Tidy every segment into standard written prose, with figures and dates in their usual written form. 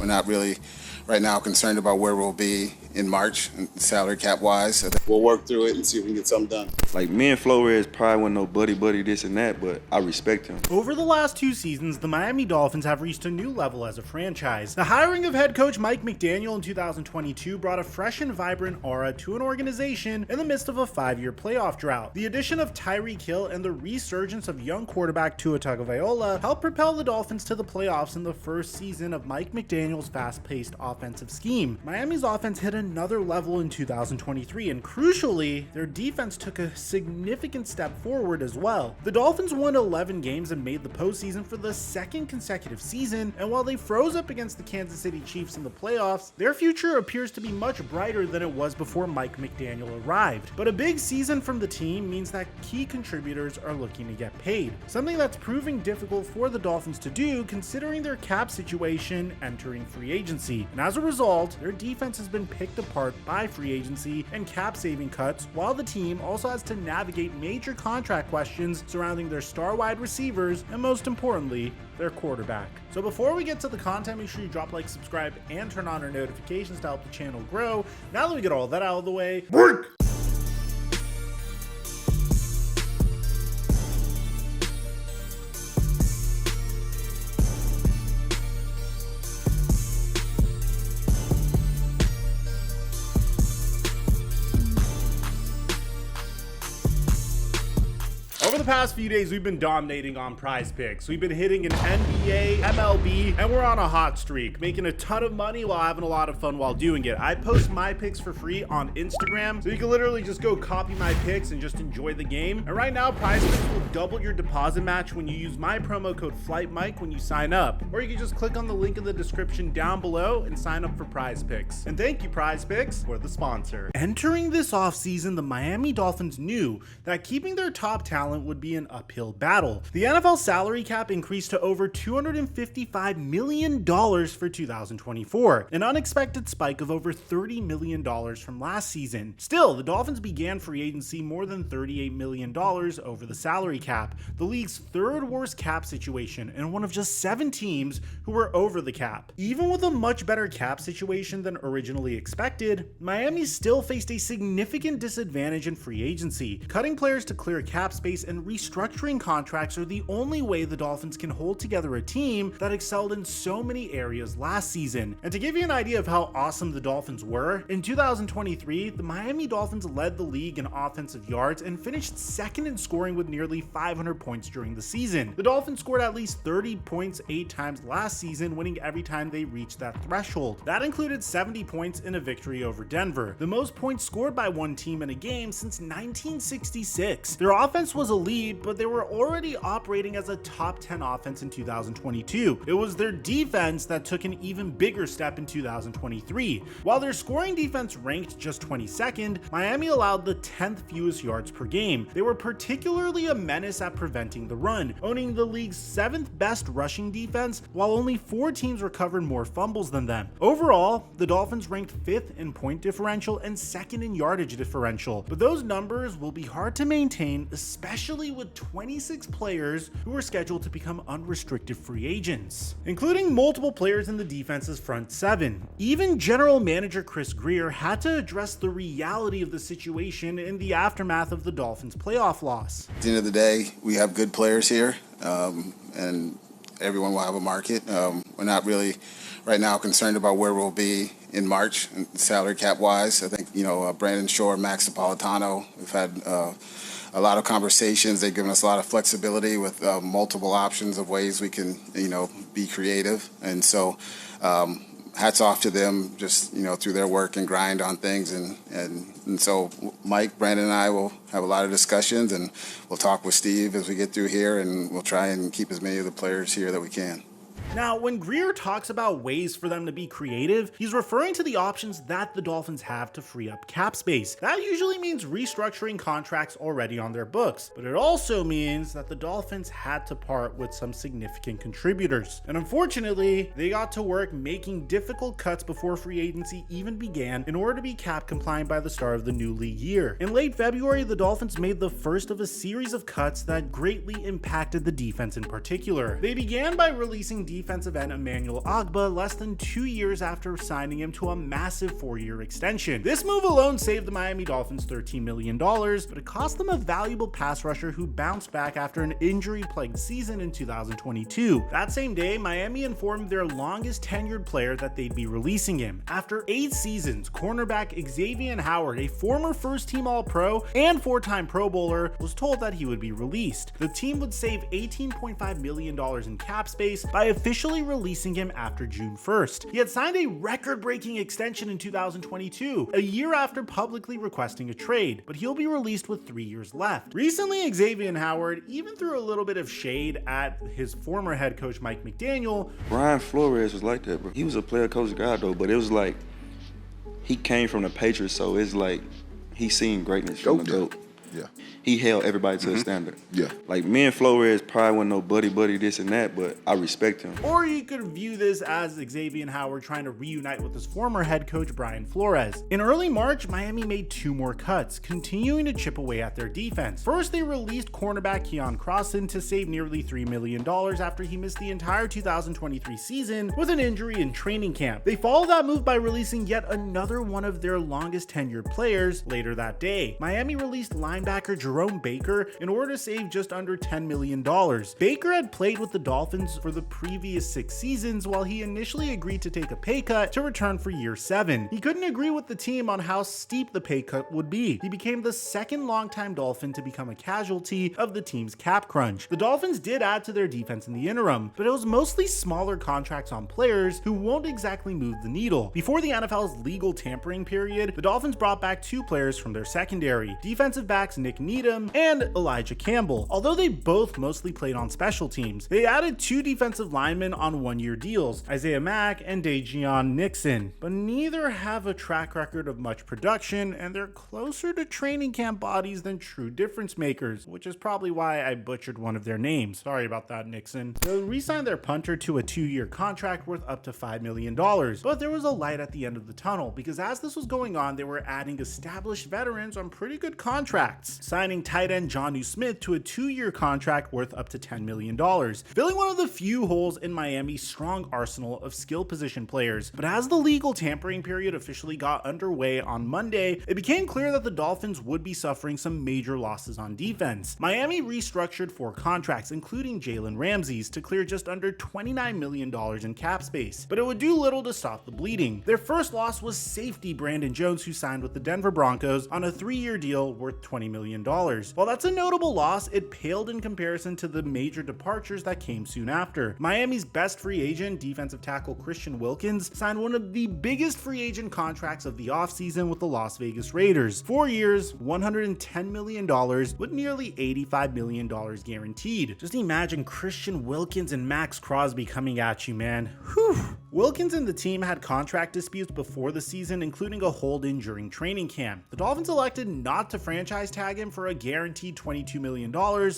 We're not really right now concerned about where we'll be in March, salary cap wise. So we'll work through it and see if we can get something done. Like, me and Flores probably wasn't no buddy this and that, but I respect him. Over the last 2 seasons, the Miami Dolphins have reached a new level as a franchise. The hiring of head coach Mike McDaniel in 2022 brought a fresh and vibrant aura to an organization in the midst of a 5-year playoff drought. The addition of Tyreek Hill and the resurgence of young quarterback Tua Tagovailoa helped propel the Dolphins to the playoffs in the first season of Mike McDaniel's fast-paced offensive scheme. Miami's offense hit another level in 2023, and crucially, their defense took a significant step forward as well. The Dolphins won 11 games and made the postseason for the second consecutive season, and while they froze up against the Kansas City Chiefs in the playoffs, their future appears to be much brighter than it was before Mike McDaniel arrived. But a big season from the team means that key contributors are looking to get paid, something that's proving difficult for the Dolphins to do considering their cap situation entering free agency. And as a result, their defense has been picked apart by free agency and cap saving cuts, while the team also has to navigate major contract questions surrounding their star wide receivers and, most importantly, their quarterback. So before we get to the content, make sure you drop, like, subscribe, and turn on our notifications to help the channel grow. Now that we get all that out of the way, break! Over the past few days, we've been dominating on Prize Picks. We've been hitting an NBA, MLB, and we're on a hot streak, making a ton of money while having a lot of fun while doing it. I post my picks for free on Instagram, so you can literally just go copy my picks and just enjoy the game. And right now, Prize Picks will double your deposit match when you use my promo code FlightMike when you sign up. Or you can just click on the link in the description down below and sign up for Prize Picks. And thank you, Prize Picks, for the sponsor. Entering this offseason, the Miami Dolphins knew that keeping their top talent would be an uphill battle. The NFL salary cap increased to over $255 million for 2024, an unexpected spike of over $30 million from last season. Still, the Dolphins began free agency more than $38 million over the salary cap, the league's third worst cap situation and one of just 7 teams who were over the cap. Even with a much better cap situation than originally expected, Miami still faced a significant disadvantage in free agency. Cutting players to clear cap space and restructuring contracts are the only way the Dolphins can hold together a team that excelled in so many areas last season. And to give you an idea of how awesome the Dolphins were, in 2023, the Miami Dolphins led the league in offensive yards and finished second in scoring with nearly 500 points during the season. The Dolphins scored at least 30 points 8 times last season, winning every time they reached that threshold. That included 70 points in a victory over Denver, the most points scored by one team in a game since 1966. Their offense was elite, but they were already operating as a top 10 offense in 2022. It was their defense that took an even bigger step in 2023. While their scoring defense ranked just 22nd, Miami allowed the 10th fewest yards per game. They were particularly a menace at preventing the run, owning the league's 7th best rushing defense, while only 4 teams recovered more fumbles than them. Overall, the Dolphins ranked 5th in point differential and 2nd in yardage differential, but those numbers will be hard to maintain, especially with 26 players who were scheduled to become unrestricted free agents, including multiple players in the defense's front 7. Even general manager Chris Grier had to address the reality of the situation in the aftermath of the Dolphins' playoff loss. At the end of the day, we have good players here, and everyone will have a market. We're not really right now concerned about where we'll be in March, salary cap wise. I think, Brandon Shore, Max Napolitano, we've had a lot of conversations. They've given us a lot of flexibility with multiple options of ways we can, be creative. And so hats off to them just, through their work and grind on things. And so Mike, Brandon, and I will have a lot of discussions, and we'll talk with Steve as we get through here, and we'll try and keep as many of the players here that we can. Now, when Grier talks about ways for them to be creative, he's referring to the options that the Dolphins have to free up cap space. That usually means restructuring contracts already on their books, but it also means that the Dolphins had to part with some significant contributors. And unfortunately, they got to work making difficult cuts before free agency even began in order to be cap compliant by the start of the new league year. In late February, the Dolphins made the first of a series of cuts that greatly impacted the defense in particular. They began by releasing defensive end Emmanuel Ogbah less than 2 years after signing him to a massive 4-year extension. This move alone saved the Miami Dolphins $13 million, but it cost them a valuable pass rusher who bounced back after an injury-plagued season in 2022. That same day, Miami informed their longest tenured player that they'd be releasing him. After 8 seasons, cornerback Xavier Howard, a former first-team All-Pro and 4-time Pro Bowler, was told that he would be released. The team would save $18.5 million in cap space by officially releasing him after June 1st. He had signed a record-breaking extension in 2022, a year after publicly requesting a trade, but he'll be released with 3 years left. Recently, Xavier Howard even threw a little bit of shade at his former head coach Mike McDaniel. Brian Flores was like that, bro. He was a player coach guy though, but it was like he came from the Patriots, so it's like he seen greatness from the GOAT. Yeah. He held everybody to a standard. Yeah. Like, me and Flores probably wasn't no buddy this and that, but I respect him. Or you could view this as Xavier Howard trying to reunite with his former head coach Brian Flores. In early March, Miami made 2 more cuts, continuing to chip away at their defense. First, they released cornerback Keon Crossan to save nearly $3 million after he missed the entire 2023 season with an injury in training camp. They followed that move by releasing yet another one of their longest tenured players later that day. Miami released linebacker Jerome Baker in order to save just under $10 million. Baker had played with the Dolphins for the previous 6 seasons while he initially agreed to take a pay cut to return for year 7. He couldn't agree with the team on how steep the pay cut would be. He became the second longtime Dolphin to become a casualty of the team's cap crunch. The Dolphins did add to their defense in the interim, but it was mostly smaller contracts on players who won't exactly move the needle. Before the NFL's legal tampering period, the Dolphins brought back 2 players from their secondary, defensive backs Nick Needham and Elijah Campbell. Although they both mostly played on special teams, they added 2 defensive linemen on 1-year deals, Isaiah Mack and Dejion Nixon, but neither have a track record of much production, and they're closer to training camp bodies than true difference makers, which is probably why I butchered one of their names. Sorry about that, Nixon. They re-signed their punter to a 2-year contract worth up to $5 million, but there was a light at the end of the tunnel, because as this was going on, they were adding established veterans on pretty good contracts, signing tight end Jonnu Smith to a 2-year contract worth up to $10 million, filling one of the few holes in Miami's strong arsenal of skill position players. But as the legal tampering period officially got underway on Monday, it became clear that the Dolphins would be suffering some major losses on defense. Miami restructured 4 contracts, including Jalen Ramsey's, to clear just under $29 million in cap space, but it would do little to stop the bleeding. Their first loss was safety Brandon Jones, who signed with the Denver Broncos on a 3-year deal worth $20 million. While that's a notable loss, it paled in comparison to the major departures that came soon after. Miami's best free agent, defensive tackle Christian Wilkins, signed one of the biggest free agent contracts of the offseason with the Las Vegas Raiders. 4 years, $110 million, with nearly $85 million guaranteed. Just imagine Christian Wilkins and Max Crosby coming at you, man. Whew. Wilkins and the team had contract disputes before the season, including a hold-in during training camp. The Dolphins elected not to franchise tag him for a guaranteed $22 million,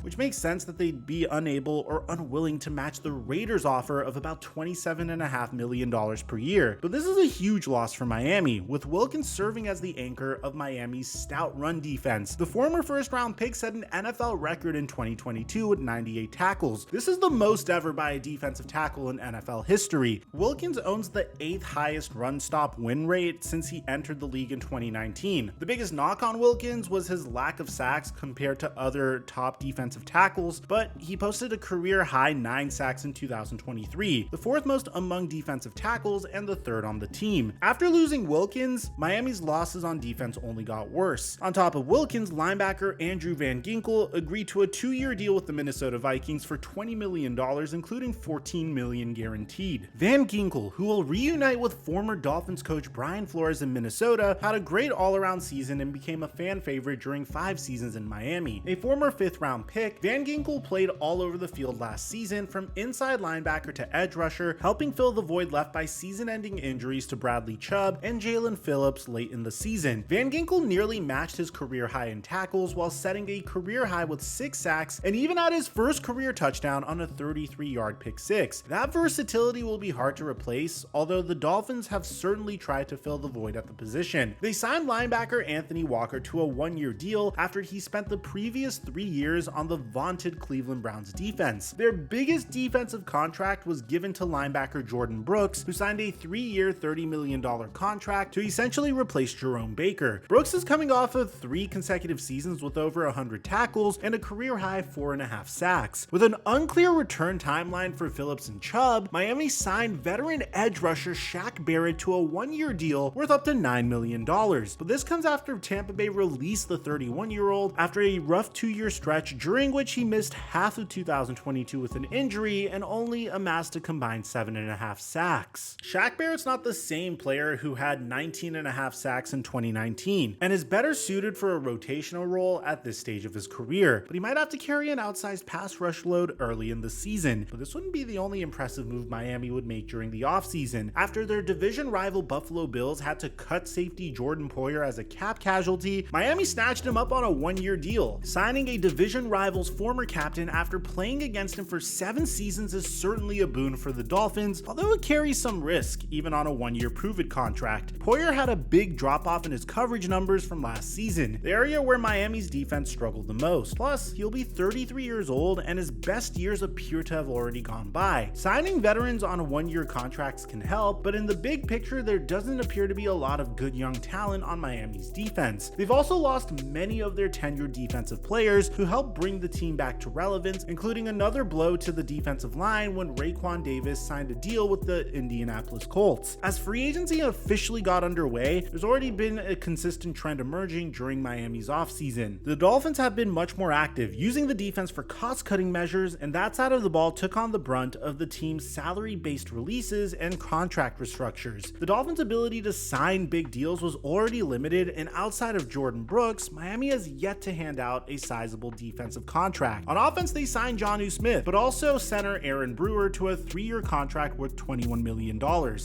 which makes sense that they'd be unable or unwilling to match the Raiders' offer of about $27.5 million per year. But this is a huge loss for Miami, with Wilkins serving as the anchor of Miami's stout run defense. The former first-round pick set an NFL record in 2022 with 98 tackles. This is the most ever by a defensive tackle in NFL history. Wilkins owns the 8th highest run-stop win rate since he entered the league in 2019. The biggest knock on Wilkins was his lack of sacks compared to other top defensive tackles, but he posted a career-high 9 sacks in 2023, the 4th most among defensive tackles and the 3rd on the team. After losing Wilkins, Miami's losses on defense only got worse. On top of Wilkins, linebacker Andrew Van Ginkel agreed to a 2-year deal with the Minnesota Vikings for $20 million, including $14 million guaranteed. Van Ginkel, who will reunite with former Dolphins coach Brian Flores in Minnesota, had a great all-around season and became a fan favorite during 5 seasons in Miami. A former 5th-round pick, Van Ginkel played all over the field last season, from inside linebacker to edge rusher, helping fill the void left by season-ending injuries to Bradley Chubb and Jalen Phillips late in the season. Van Ginkel nearly matched his career high in tackles while setting a career high with 6 sacks and even had his first career touchdown on a 33-yard pick 6. That versatility will be hard to replace, although the Dolphins have certainly tried to fill the void at the position. They signed linebacker Anthony Walker to a one-year deal after he spent the previous 3 years on the vaunted Cleveland Browns defense. Their biggest defensive contract was given to linebacker Jordan Brooks, who signed a 3-year, $30 million contract to essentially replace Jerome Baker. Brooks is coming off of 3 consecutive seasons with over 100 tackles and a career-high 4.5 sacks. With an unclear return timeline for Phillips and Chubb, Miami signed veteran edge rusher Shaq Barrett to a 1-year deal worth up to $9 million. But this comes after Tampa Bay released the 31-year-old after a rough 2-year stretch during which he missed half of 2022 with an injury and only amassed a combined 7.5 sacks. Shaq Barrett's not the same player who had 19.5 sacks in 2019 and is better suited for a rotational role at this stage of his career, but he might have to carry an outsized pass rush load early in the season. But this wouldn't be the only impressive move Miami would make during the offseason. After their division rival Buffalo Bills had to cut safety Jordan Poyer as a cap casualty, Miami snatched him up on a 1-year deal. Signing a division rival's former captain after playing against him for 7 seasons is certainly a boon for the Dolphins, although it carries some risk even on a 1-year prove-it contract. Poyer had a big drop-off in his coverage numbers from last season, the area where Miami's defense struggled the most. Plus, he'll be 33 years old and his best years appear to have already gone by. Signing veterans on 1-year contracts can help, but in the big picture, there doesn't appear to be a lot of good young talent on Miami's defense. They've also lost many of their tenured defensive players who helped bring the team back to relevance, including another blow to the defensive line when Raekwon Davis signed a deal with the Indianapolis Colts. As free agency officially got underway, there's already been a consistent trend emerging during Miami's offseason. The Dolphins have been much more active, using the defense for cost-cutting measures, and that side of the ball took on the brunt of the team's salary-based releases and contract restructures. The Dolphins' ability to sign big deals was already limited, and outside of Jordan Brooks, Miami has yet to hand out a sizable defensive contract. On offense, they signed Jonnu Smith, but also center Aaron Brewer to a 3-year contract worth $21 million,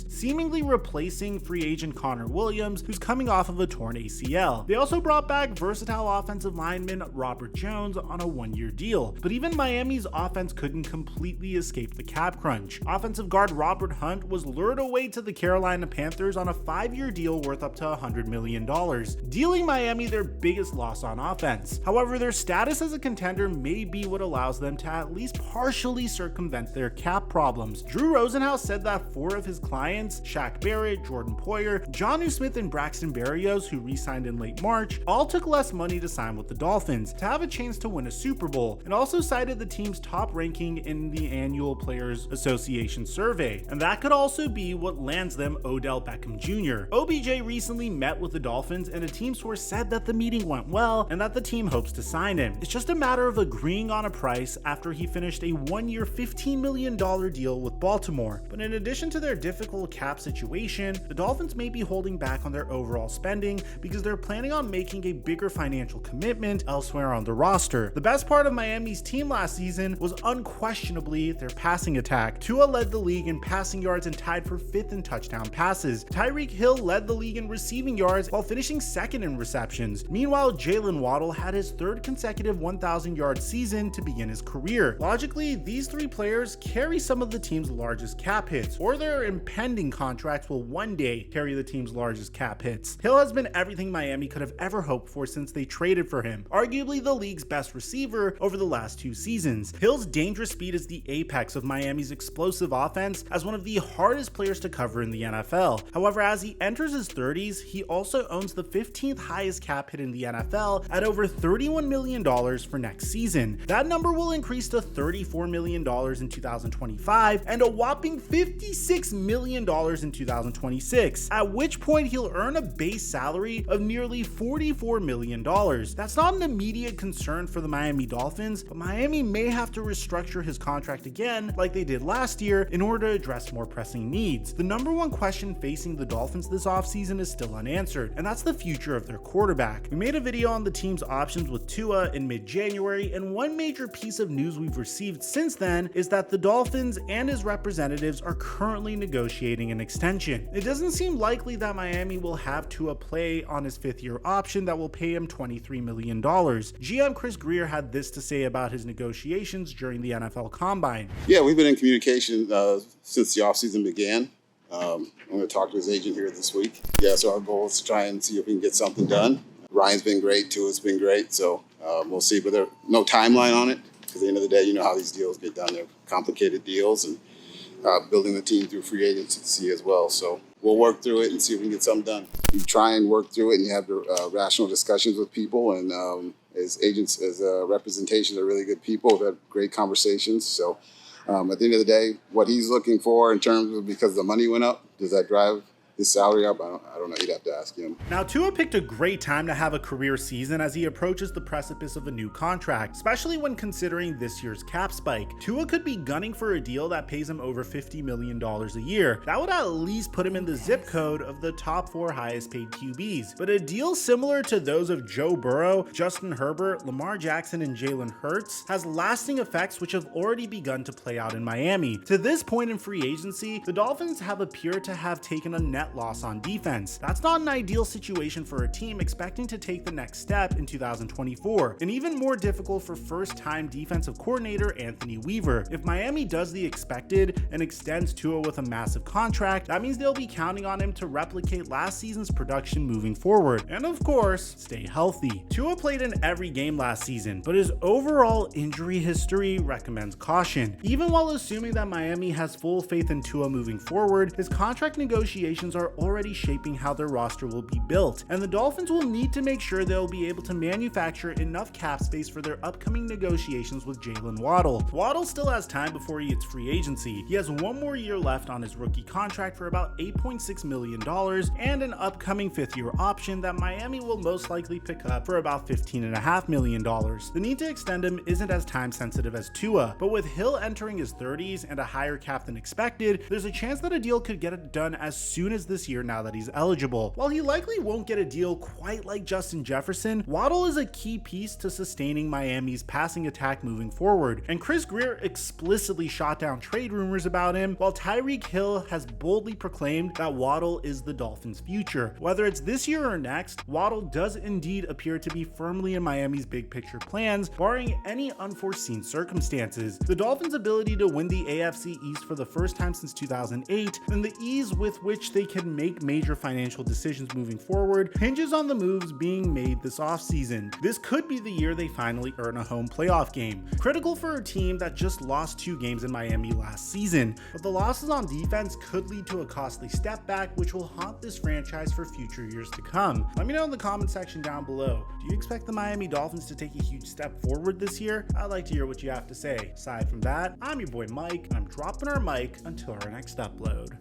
seemingly replacing free agent Connor Williams, who's coming off of a torn ACL. They also brought back versatile offensive lineman Robert Jones on a 1-year deal, but even Miami's offense couldn't completely escape the cap crunch. Offensive guard Robert Hunt was lured away to the Carolina Panthers on a 5-year deal worth up to $100 million, dealing Miami their biggest loss on offense. However, their status as a contender may be what allows them to at least partially circumvent their cap problems. Drew Rosenhaus said that 4 of his clients, Shaq Barrett, Jordan Poyer, Jonnu Smith, and Braxton Berrios, who re-signed in late March, all took less money to sign with the Dolphins to have a chance to win a Super Bowl, and also cited the team's top ranking in the annual Players Association survey, and that could also be what lands them Odell Beckham Jr. OBJ recently met with the Dolphins, and a team source said that the meeting went well and that the team hopes to sign him. It's just a matter of agreeing on a price after he finished a 1-year $15 million deal with Baltimore. But in addition to their difficult cap situation, the Dolphins may be holding back on their overall spending because they're planning on making a bigger financial commitment elsewhere on the roster. The best part of Miami's team last season was unquestionably their passing attack. Tua led the league in passing yards and tied for 5th in touchdown passes. Tyreek Hill led the league in receiving yards while finishing 2nd in receptions. Meanwhile, Jalen Waddle had his 3rd consecutive 1,000-yard season to begin his career. Logically, these 3 players carry some of the team's largest cap hits, or their impending contracts will one day carry the team's largest cap hits. Hill has been everything Miami could have ever hoped for since they traded for him, arguably the league's best receiver over the last 2 seasons. Hill's dangerous speed is the apex of Miami's explosive offense as one of the hardest players to cover in the NFL. However, as he enters his 30s, he also owns the 15th highest cap hit in the NFL at over $31 million for next season. That number will increase to $34 million in 2025 and a whopping $56 million in 2026, at which point he'll earn a base salary of nearly $44 million. That's not an immediate concern for the Miami Dolphins, but Miami may have to restructure his contract again like they did last year in order to address more pressing needs. The number one question facing the Dolphins this offseason is still unanswered, and that's the future of their quarterback. We made a video on the team's options with Tua in mid-January, and one major piece of news we've received since then is that the Dolphins and his representatives are currently negotiating an extension. It doesn't seem likely that Miami will have Tua play on his 5th-year option that will pay him $23 million. GM Chris Grier had this to say about his negotiations during the NFL Combine. Yeah, we've been in communication since the offseason began. I'm going to talk to his agent here this week. Yeah, so our goal is to try and see if we can get something done. Ryan's been great, Tua's been great, so we'll see. But there's no timeline on it, because at the end of the day, you know how these deals get done. They're complicated deals, and building the team through free agency as well. So we'll work through it and see if we can get something done. You try and work through it, and you have rational discussions with people, and as agents, as representations are really good people. We've had great conversations. So at the end of the day, what he's looking for in terms of, because the money went up, does that drive his salary up? I don't know. You'd have to ask him. Now, Tua picked a great time to have a career season as he approaches the precipice of a new contract, especially when considering this year's cap spike. Tua could be gunning for a deal that pays him over $50 million a year. That would at least put him in the zip code of the top 4 highest paid QBs. But a deal similar to those of Joe Burrow, Justin Herbert, Lamar Jackson, and Jalen Hurts has lasting effects which have already begun to play out in Miami. To this point in free agency, the Dolphins have appeared to have taken a net loss on defense. That's not an ideal situation for a team expecting to take the next step in 2024, and even more difficult for first-time defensive coordinator Anthony Weaver. If Miami does the expected and extends Tua with a massive contract, that means they'll be counting on him to replicate last season's production moving forward, and of course, stay healthy. Tua played in every game last season, but his overall injury history recommends caution. Even while assuming that Miami has full faith in Tua moving forward, his contract negotiations are already shaping how their roster will be built, and the Dolphins will need to make sure they'll be able to manufacture enough cap space for their upcoming negotiations with Jalen Waddle. Waddle still has time before he hits free agency. He has one more year left on his rookie contract for about $8.6 million and an upcoming 5th-year option that Miami will most likely pick up for about $15.5 million. The need to extend him isn't as time sensitive as Tua, but with Hill entering his 30s and a higher cap than expected, there's a chance that a deal could get it done as soon as this year now that he's eligible. While he likely won't get a deal quite like Justin Jefferson, Waddle is a key piece to sustaining Miami's passing attack moving forward, and Chris Greer explicitly shot down trade rumors about him, while Tyreek Hill has boldly proclaimed that Waddle is the Dolphins' future. Whether it's this year or next, Waddle does indeed appear to be firmly in Miami's big picture plans, barring any unforeseen circumstances. The Dolphins' ability to win the AFC East for the first time since 2008, and the ease with which they can make major financial decisions moving forward, hinges on the moves being made this offseason. This could be the year they finally earn a home playoff game. Critical for a team that just lost 2 games in Miami last season, but the losses on defense could lead to a costly step back, which will haunt this franchise for future years to come. Let me know in the comment section down below. Do you expect the Miami Dolphins to take a huge step forward this year? I'd like to hear what you have to say. Aside from that, I'm your boy Mike, and I'm dropping our mic until our next upload.